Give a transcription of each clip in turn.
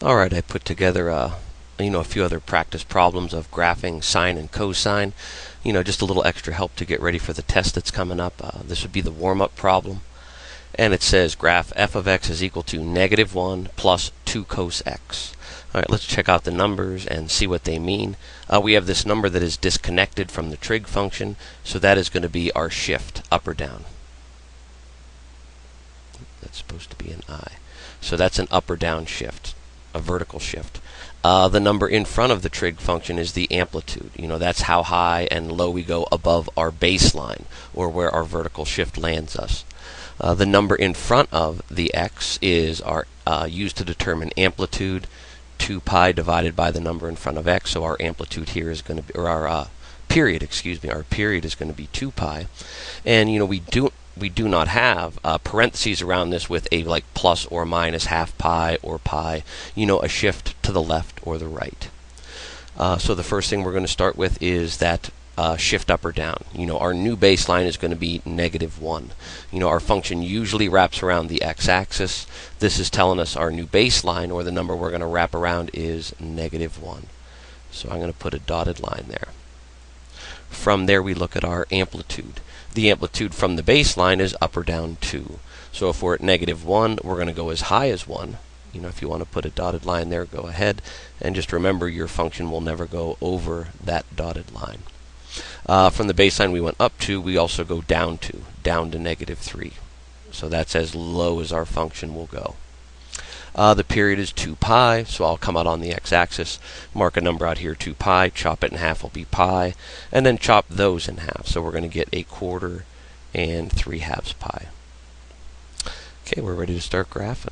Alright, I put together a few other practice problems of graphing sine and cosine. Just a little extra help to get ready for the test that's coming up. This would be the warm-up problem. And it says graph f of x is equal to -1 plus 2 cos x. Alright, let's check out the numbers and see what they mean. We have this number that is disconnected from the trig function, so that is going to be our shift, up or down. That's supposed to be an I. So that's an up or down shift. A vertical shift. The number in front of the trig function is the amplitude. That's how high and low we go above our baseline, or where our vertical shift lands us. The number in front of the x is used to determine amplitude, 2 pi divided by the number in front of x. So our amplitude here is going to be, or our period, our period is going to be 2 pi. And we do not have parentheses around this with a plus or minus half pi or pi, a shift to the left or the right. So the first thing we're going to start with is that shift up or down. Our new baseline is going to be -1. Our function usually wraps around the x-axis. This is telling us our new baseline, or the number we're going to wrap around, is -1. So I'm going to put a dotted line there. From there we look at our amplitude. The amplitude from the baseline is up or down 2. So if we're at -1, we're going to go as high as 1. If you want to put a dotted line there, go ahead. And just remember, your function will never go over that dotted line. From the baseline we went up to, we also go down to -3. So that's as low as our function will go. The period is 2 pi, so I'll come out on the x-axis, mark a number out here, 2 pi, chop it in half will be pi, and then chop those in half. So we're going to get 1/4 and 3/2 pi. Okay, we're ready to start graphing.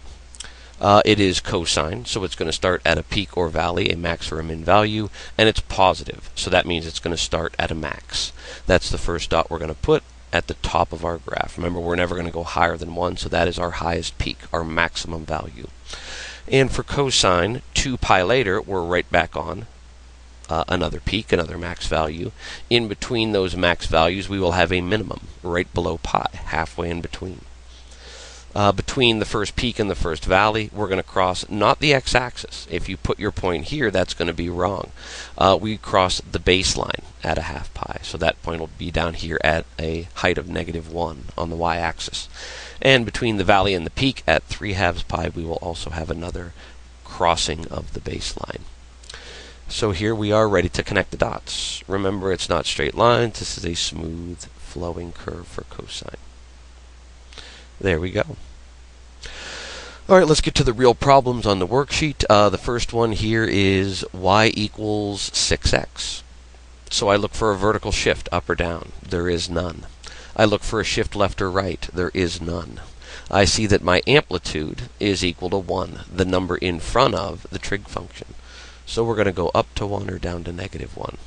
It is cosine, so it's going to start at a peak or valley, a max or a min value, and it's positive, so that means it's going to start at a max. That's the first dot we're going to put at the top of our graph. Remember, we're never going to go higher than 1, so that is our highest peak, our maximum value. And for cosine, 2 pi later, we're right back on another peak, another max value. In between those max values, we will have a minimum right below pi, halfway in between. Between the first peak and the first valley, we're going to cross not the x-axis. If you put your point here, that's going to be wrong. We cross the baseline at a half pi, so that point will be down here at a height of -1 on the y-axis. And between the valley and the peak at 3/2 pi, we will also have another crossing of the baseline. So here we are ready to connect the dots. Remember, it's not straight lines. This is a smooth flowing curve for cosine. There we go. Alright, let's get to the real problems on the worksheet. The first one here is y equals 6x. So I look for a vertical shift up or down. There is none. I look for a shift left or right. There is none. I see that my amplitude is equal to 1, the number in front of the trig function. So we're going to go up to 1 or down to -1.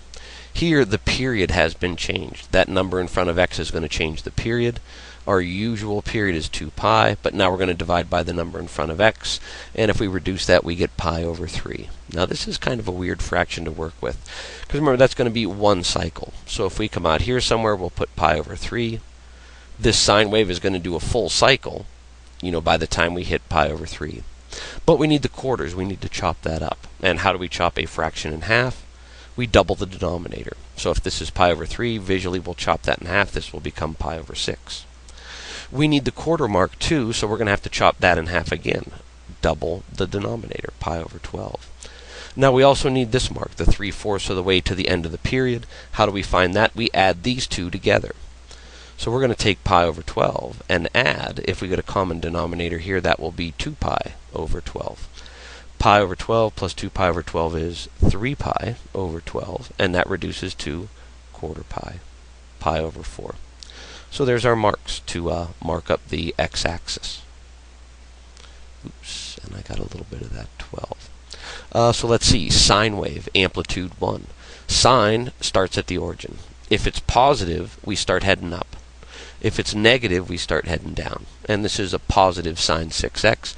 Here, the period has been changed. That number in front of x is going to change the period. Our usual period is 2 pi, but now we're going to divide by the number in front of x, and if we reduce that, we get pi over 3. Now this is kind of a weird fraction to work with, because remember, that's going to be one cycle. So if we come out here somewhere, we'll put pi over 3. This sine wave is going to do a full cycle, by the time we hit pi over 3. But we need the quarters. We need to chop that up. And how do we chop a fraction in half? We double the denominator. So if this is pi over 3, visually we'll chop that in half. This will become pi over 6. We need the quarter mark too, so we're going to have to chop that in half again. Double the denominator, pi over 12. Now we also need this mark, the 3/4 of the way to the end of the period. How do we find that? We add these two together. So we're going to take pi over 12 and add, if we get a common denominator here, that will be 2 pi over 12. Pi over 12 plus 2 pi over 12 is 3 pi over 12, and that reduces to quarter pi, pi over 4. So there's our marks to mark up the x-axis. Oops, and I got a little bit of that 12. So let's see, sine wave, amplitude 1. Sine starts at the origin. If it's positive, we start heading up. If it's negative, we start heading down. And this is a positive sine 6x.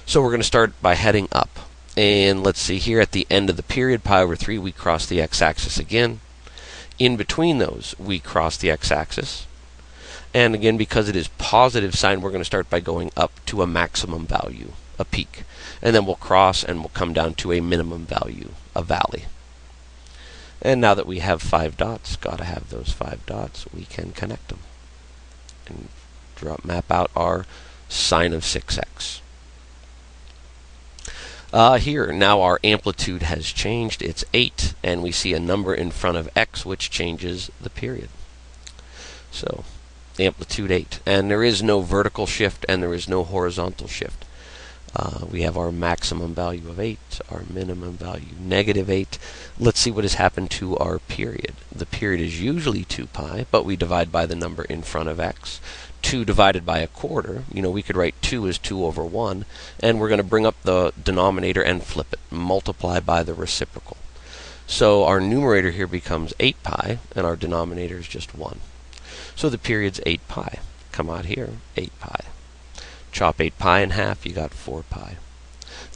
So we're going to start by heading up. And let's see here, at the end of the period, pi over 3, we cross the x-axis again. In between those, we cross the x-axis. And again, because it is positive sine, we're going to start by going up to a maximum value, a peak. And then we'll cross and we'll come down to a minimum value, a valley. And now that we have 5 dots, gotta have those 5 dots, we can connect them and map out our sine of 6x. Here, now our amplitude has changed. It's 8, and we see a number in front of x, which changes the period. So, amplitude 8. And there is no vertical shift, and there is no horizontal shift. We have our maximum value of 8, our minimum value -8. Let's see what has happened to our period. The period is usually 2 pi, but we divide by the number in front of x. 2 divided by a quarter, we could write 2 as 2 over 1, and we're going to bring up the denominator and flip it, multiply by the reciprocal. So our numerator here becomes 8 pi, and our denominator is just 1. So the period's 8 pi. Come out here, 8 pi. Chop 8 pi in half, you got 4 pi.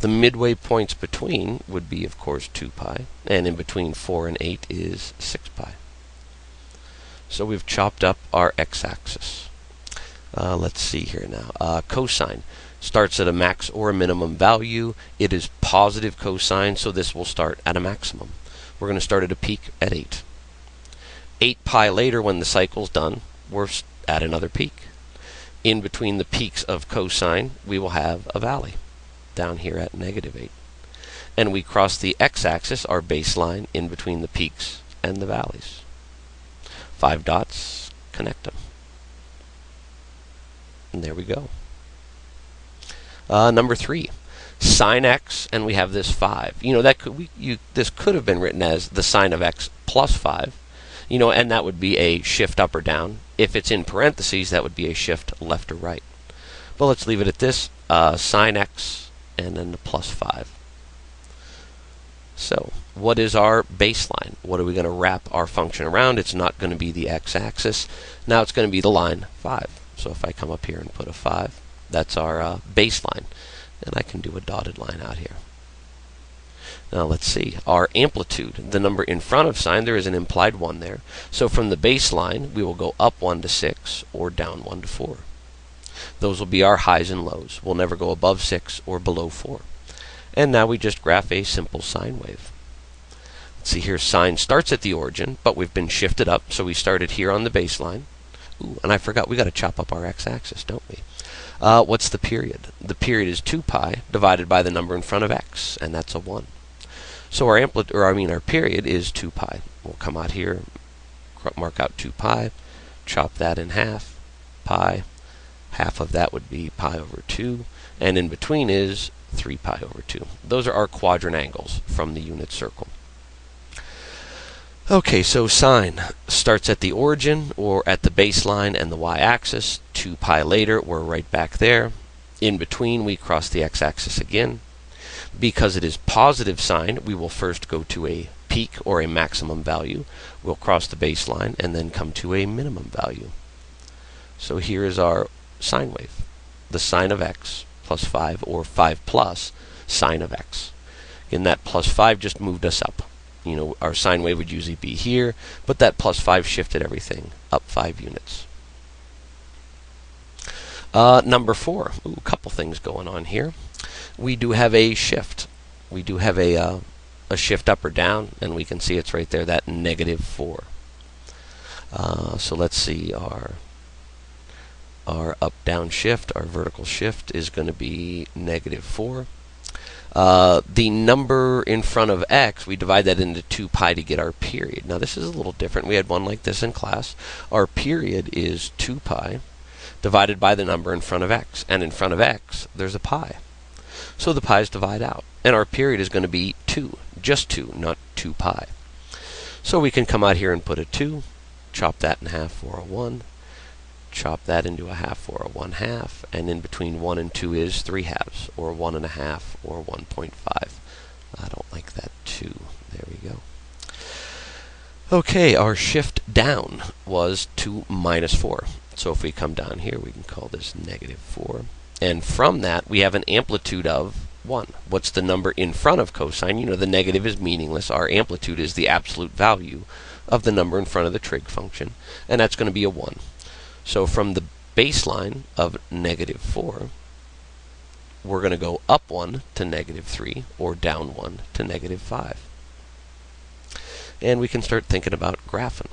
The midway points between would be, of course, 2 pi, and in between 4 and 8 is 6 pi. So we've chopped up our x-axis. Let's see here now. Cosine starts at a max or a minimum value. It is positive cosine, so this will start at a maximum. We're going to start at a peak at 8. 8 pi later, when the cycle's done, we're at another peak. In between the peaks of cosine, we will have a valley down here at -8. And we cross the x-axis, our baseline, in between the peaks and the valleys. 5 dots, connect them. And there we go. Number 3, sine x, and we have this 5. This could have been written as the sine of x plus 5. And that would be a shift up or down. If it's in parentheses, that would be a shift left or right. But let's leave it at this, sine x, and then the plus 5. So, what is our baseline? What are we going to wrap our function around? It's not going to be the x-axis. Now it's going to be the line 5. So if I come up here and put a 5, that's our baseline. And I can do a dotted line out here. Now let's see, our amplitude, the number in front of sine, there is an implied 1 there. So from the baseline, we will go up 1 to 6 or down 1 to 4. Those will be our highs and lows. We'll never go above 6 or below 4. And now we just graph a simple sine wave. Let's see here, sine starts at the origin, but we've been shifted up, so we started here on the baseline. Ooh, and I forgot, we got to chop up our x-axis, don't we? What's the period? The period is 2 pi divided by the number in front of x, and that's a 1. So our our period is 2 pi. We'll come out here, mark out 2 pi, chop that in half, pi. Half of that would be pi over 2, and in between is 3 pi over 2. Those are our quadrant angles from the unit circle. Okay, so sine starts at the origin or at the baseline and the y-axis. 2 pi later, we're right back there. In between, we cross the x-axis again. Because it is positive sine, we will first go to a peak or a maximum value. We'll cross the baseline and then come to a minimum value. So here is our sine wave, the sine of x plus 5, or 5 plus sine of x. And that plus 5 just moved us up. Our sine wave would usually be here, but that plus 5 shifted everything up 5 units. Number 4, a couple things going on here. We do have a shift. We do have a shift up or down, and we can see it's right there, that -4. So let's see, our up-down shift, our vertical shift is going to be -4. The number in front of x, we divide that into 2 pi to get our period. Now this is a little different. We had one like this in class. Our period is 2 pi divided by the number in front of x. And in front of x, there's a pi. So the pi's divide out. And our period is going to be 2. Just 2, not 2 pi. So we can come out here and put a 2, chop that in half for a 1, chop that into a half for a 1/2, and in between 1 and 2 is 3/2, or 1.5, or 1.5. I don't like that 2. There we go. Okay, our shift down was to -4. So if we come down here, we can call this -4. And from that, we have an amplitude of 1. What's the number in front of cosine? The negative is meaningless. Our amplitude is the absolute value of the number in front of the trig function, and that's going to be a 1. So from the baseline of -4, we're going to go up 1 to negative 3 or down 1 to negative 5. And we can start thinking about graphing.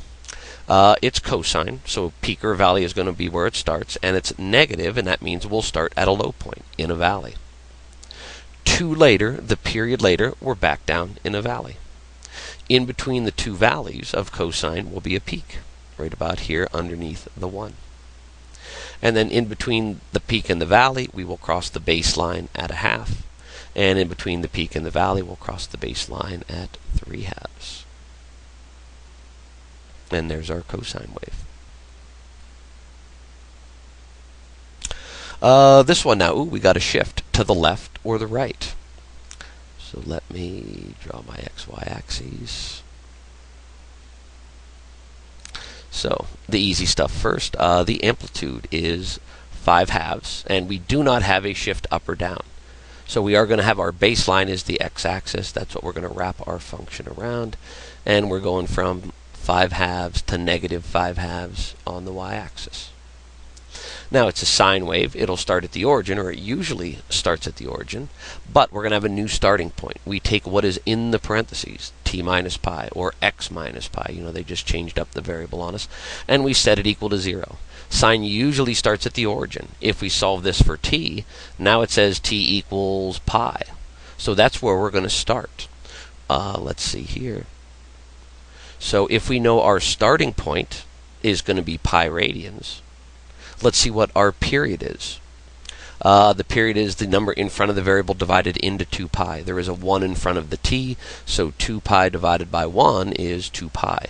It's cosine, so peak or valley is going to be where it starts, and it's negative, and that means we'll start at a low point in a valley. 2 later, the period later, we're back down in a valley. In between the two valleys of cosine will be a peak, right about here underneath the 1. And then in between the peak and the valley, we will cross the baseline at a half. And in between the peak and the valley, we'll cross the baseline at 3 halves. And there's our cosine wave. This one now, we got a shift to the left or the right. So let me draw my XY axes. So the easy stuff first. The amplitude is 5 halves, and we do not have a shift up or down. So we are going to have our baseline is the x-axis. That's what we're going to wrap our function around. And we're going from 5 halves to negative 5 halves on the y-axis. Now it's a sine wave. It'll start at the origin, or it usually starts at the origin, but we're going to have a new starting point. We take what is in the parentheses, t minus pi or x minus pi. You know, they just changed up the variable on us, and we set it equal to 0. Sine usually starts at the origin. If we solve this for t, now it says t equals pi. So that's where we're going to start. Let's see here. So if we know our starting point is going to be pi radians, let's see what our period is. The period is the number in front of the variable divided into 2 pi. There is a 1 in front of the t, so 2 pi divided by 1 is 2 pi.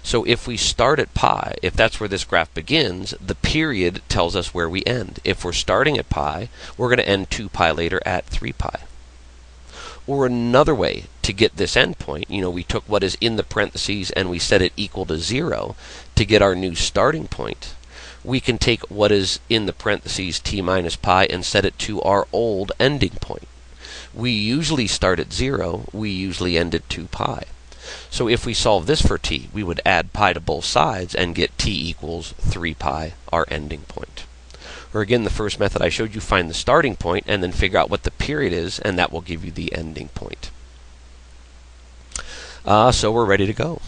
So if we start at pi, if that's where this graph begins, the period tells us where we end. If we're starting at pi, we're going to end 2 pi later at 3 pi. Or another way to get this endpoint, you know, we took what is in the parentheses and we set it equal to 0 to get our new starting point. We can take what is in the parentheses t minus pi and set it to our old ending point. We usually start at 0. We usually end at 2 pi. So if we solve this for t, we would add pi to both sides and get t equals 3 pi, our ending point. Or again, the first method I showed you, find the starting point and then figure out what the period is, and that will give you the ending point. So we're ready to go.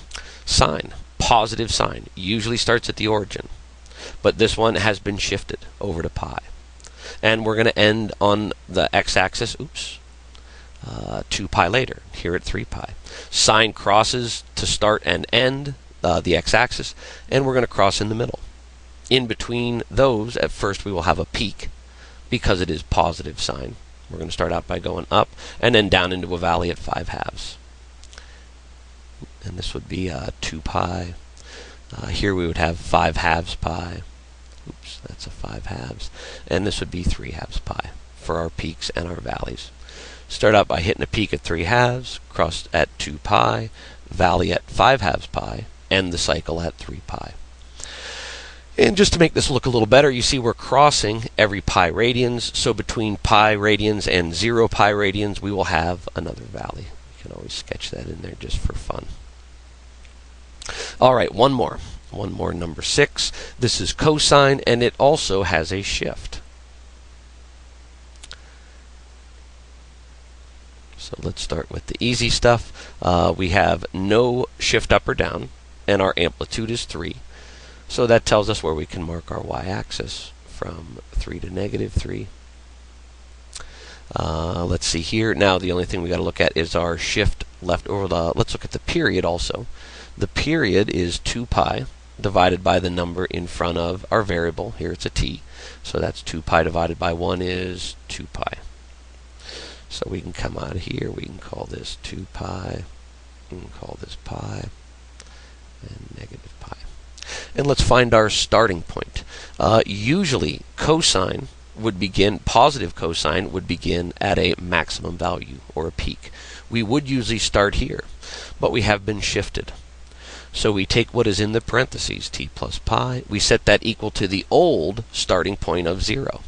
Sine, positive sine, usually starts at the origin, but this one has been shifted over to pi. And we're going to end on the x-axis, 2 pi later, here at 3 pi. Sine crosses to start and end the x-axis, and we're going to cross in the middle. In between those, at first we will have a peak, because it is positive sine. We're going to start out by going up, and then down into a valley at 5 halves. And this would be 2 pi. Here we would have 5 halves pi. That's a 5 halves. And this would be 3 halves pi for our peaks and our valleys. Start out by hitting a peak at 3 halves, cross at 2 pi, valley at 5 halves pi, end the cycle at 3 pi. And just to make this look a little better, you see we're crossing every pi radians. So between pi radians and 0 pi radians, we will have another valley. You can always sketch that in there just for fun. All right, one more, number 6. This is cosine, and it also has a shift. So let's start with the easy stuff. We have no shift up or down, and our amplitude is 3. So that tells us where we can mark our y-axis from 3 to negative 3. Let's see here. Now the only thing we got to look at is our shift left over the. Let's look at the period also. The period is 2 pi divided by the number in front of our variable. Here it's a t. So that's 2 pi divided by 1 is 2 pi. So we can come out of here. We can call this 2 pi. We can call this pi. And negative pi. And let's find our starting point. Usually cosine would begin, positive cosine would begin at a maximum value or a peak. We would usually start here, but we have been shifted. So we take what is in the parentheses, t plus pi, we set that equal to the old starting point of 0.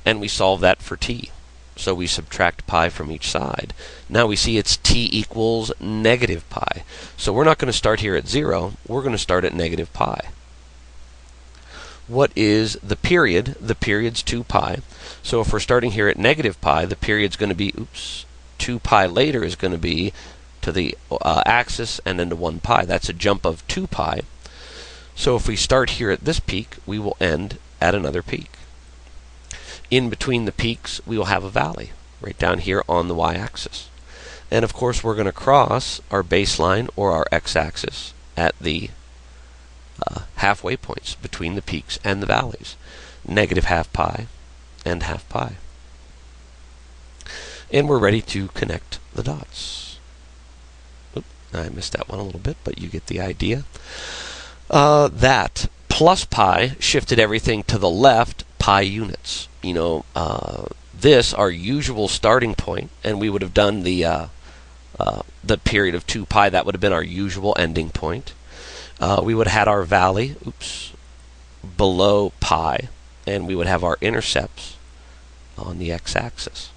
And we solve that for t. So we subtract pi from each side. Now we see it's t equals negative pi. So we're not going to start here at 0. We're going to start at negative pi. What is the period? The period's 2 pi. So if we're starting here at negative pi, the period's going to be, 2 pi later is going to be to the axis and then to 1 pi. That's a jump of 2 pi. So if we start here at this peak, we will end at another peak. In between the peaks, we will have a valley, right down here on the y-axis. And of course, we're going to cross our baseline or our x-axis at the halfway points between the peaks and the valleys, negative half pi and half pi. And we're ready to connect the dots. Oop, I missed that one a little bit, but you get the idea. That plus pi shifted everything to the left pi units. You know, this, our usual starting point, and we would have done the period of 2 pi. That would have been our usual ending point. We would have had our valley, below pi, and we would have our intercepts on the x-axis.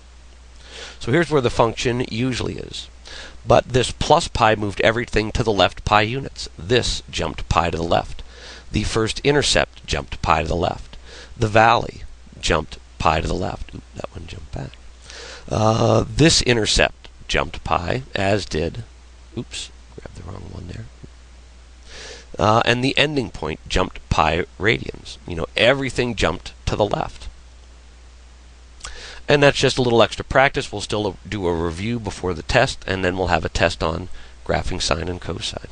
So here's where the function usually is. But this plus pi moved everything to the left pi units. This jumped pi to the left. The first intercept jumped pi to the left. The valley jumped pi to the left. Oop, that one jumped back. This intercept jumped pi, as did, grabbed the wrong one there. And the ending point jumped pi radians. You know, everything jumped to the left. And that's just a little extra practice. We'll still do a review before the test, and then we'll have a test on graphing sine and cosine.